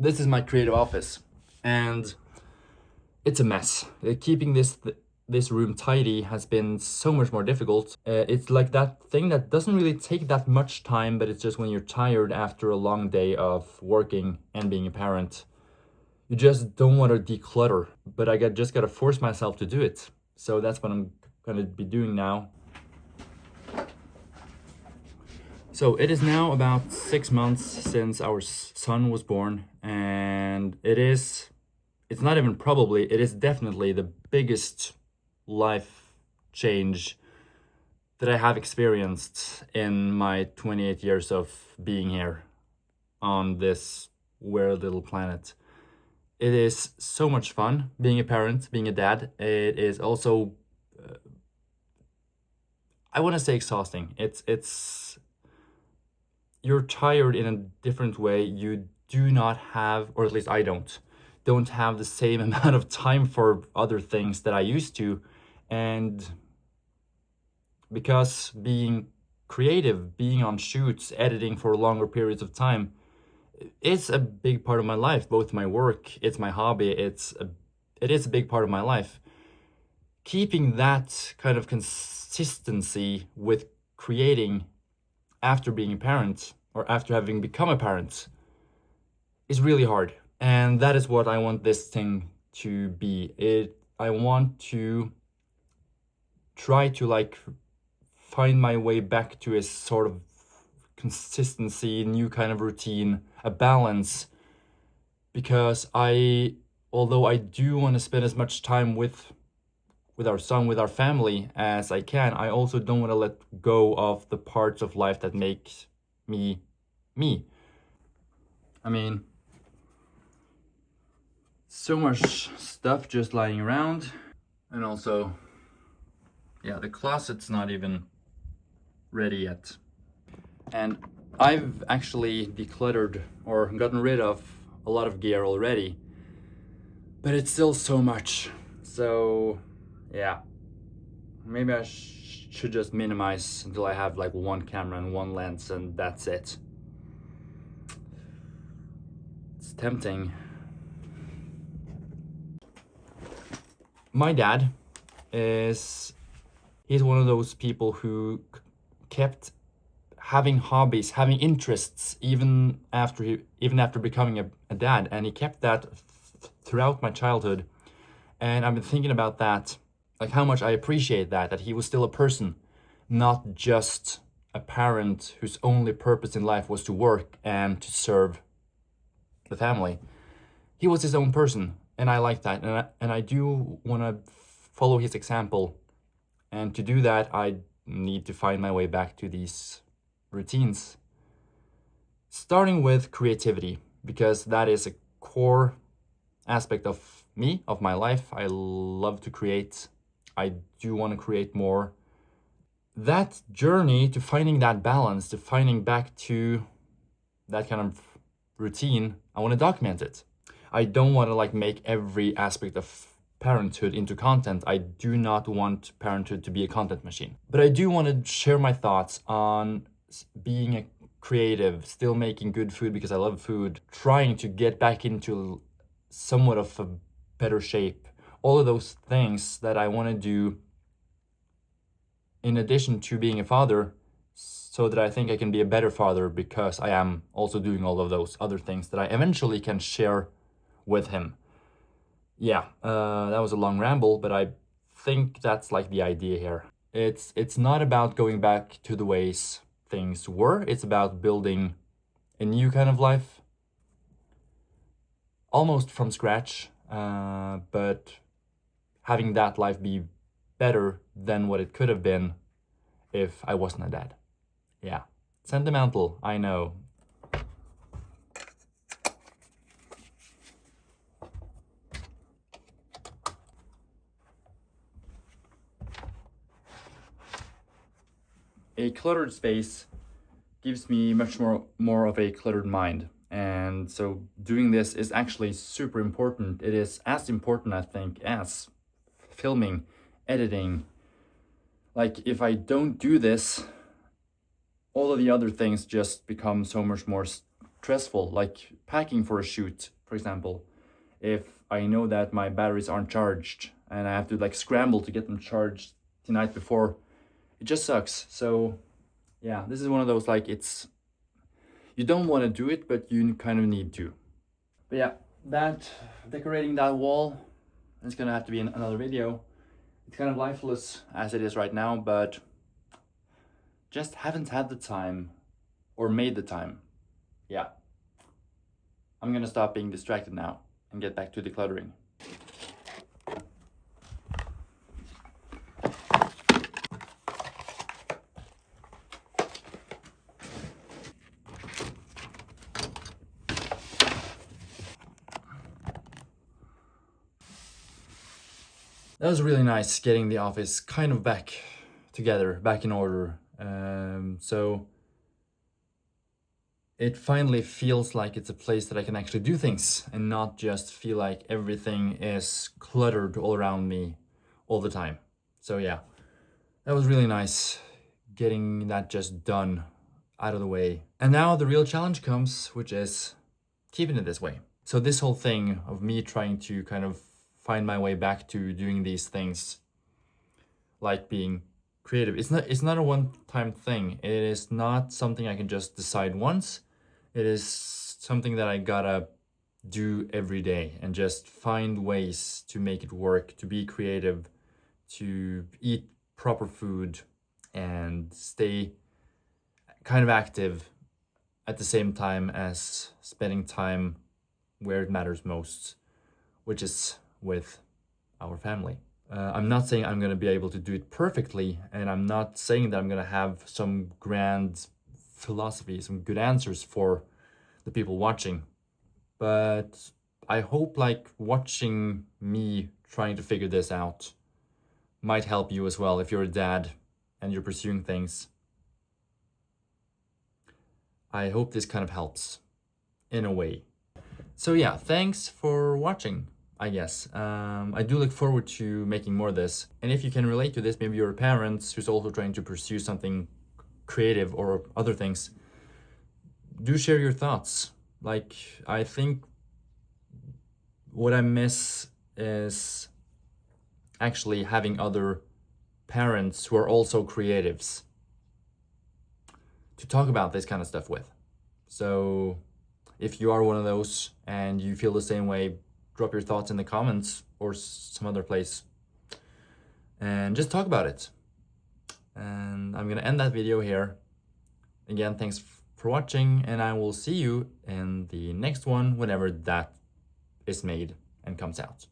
this is my creative office, and it's a mess. Keeping this room tidy has been so much more difficult. It's like that thing that doesn't really take that much time, but it's just when you're tired after a long day of working and being a parent, you just don't want to declutter. But I just gotta force myself to do it. So that's what I'm gonna be doing now. So it is now about 6 months since our son was born, and it's not even probably, it is definitely the biggest life change that I have experienced in my 28 years of being here on this weird little planet. It is so much fun being a parent, being a dad. It is also, I want to say exhausting. It's you're tired in a different way. You do not have, or at least I don't have the same amount of time for other things that I used to. And because being creative, being on shoots, editing for longer periods of time, it's a big part of my life. Both my work, it's my hobby, it is a big part of my life. Keeping that kind of consistency with creating after being a parent, or after having become a parent, is really hard. And that is what I want this thing to be. I want to try to like find my way back to a sort of consistency, new kind of routine, a balance. Because although I do want to spend as much time with our son, with our family as I can, I also don't want to let go of the parts of life that make me me. I mean, so much stuff just lying around. And also, yeah, the closet's not even ready yet. And I've actually decluttered or gotten rid of a lot of gear already, but it's still so much. So yeah, maybe I should just minimize until I have like one camera and one lens, and that's it. It's tempting. My dad he's one of those people who kept having hobbies, having interests, even after becoming a dad, and he kept that throughout my childhood. And I've been thinking about that, like how much I appreciate that he was still a person, not just a parent whose only purpose in life was to work and to serve the family. He was his own person, and I like that, and I do want to follow his example. And to do that, I need to find my way back to these routines. Starting with creativity, because that is a core aspect of me, of my life. I love to create. I do want to create more. That journey to finding that balance, to finding back to that kind of routine, I want to document it. I don't want to like make every aspect of parenthood into content. I do not want parenthood to be a content machine. But I do want to share my thoughts on being a creative, still making good food because I love food, trying to get back into somewhat of a better shape. All of those things that I want to do in addition to being a father, so that I think I can be a better father because I am also doing all of those other things that I eventually can share with him. Yeah, that was a long ramble, but I think that's like the idea here. It's not about going back to the ways things were. It's about building a new kind of life, almost from scratch, but having that life be better than what it could have been if I wasn't a dad. Yeah, sentimental, I know. A cluttered space gives me much more of a cluttered mind. And so doing this is actually super important. It is as important, I think, as filming, editing. Like, if I don't do this, all of the other things just become so much more stressful. Like packing for a shoot For example, if I know that my batteries aren't charged and I have to like scramble to get them charged the night before, it just sucks. So yeah, this is one of those, like, it's, you don't want to do it, but you kind of need to. But yeah, that decorating that wall is gonna have to be in another video. It's kind of lifeless as it is right now, but just haven't had the time or made the time. Yeah, I'm gonna stop being distracted now and get back to decluttering. That was really nice getting the office kind of back together, back in order. So it finally feels like it's a place that I can actually do things and not just feel like everything is cluttered all around me all the time. So yeah, that was really nice getting that just done, out of the way. And now the real challenge comes, which is keeping it this way. So this whole thing of me trying to kind of find my way back to doing these things, like being creative, it's not a one-time thing. It is not something I can just decide once. It is something that I gotta do every day and just find ways to make it work, to be creative, to eat proper food and stay kind of active at the same time as spending time where it matters most, which is with our family. I'm not saying I'm gonna be able to do it perfectly, and I'm not saying that I'm gonna have some grand philosophy, some good answers for the people watching. But I hope, like, watching me trying to figure this out might help you as well if you're a dad and you're pursuing things. I hope this kind of helps in a way. So yeah, thanks for watching, I guess. I do look forward to making more of this. And if you can relate to this, maybe you're a parent who's also trying to pursue something creative or other things, do share your thoughts. Like, I think what I miss is actually having other parents who are also creatives to talk about this kind of stuff with. So if you are one of those and you feel the same way, drop your thoughts in the comments or some other place and just talk about it. And I'm gonna end that video here. Again, thanks for watching, and I will see you in the next one whenever that is made and comes out.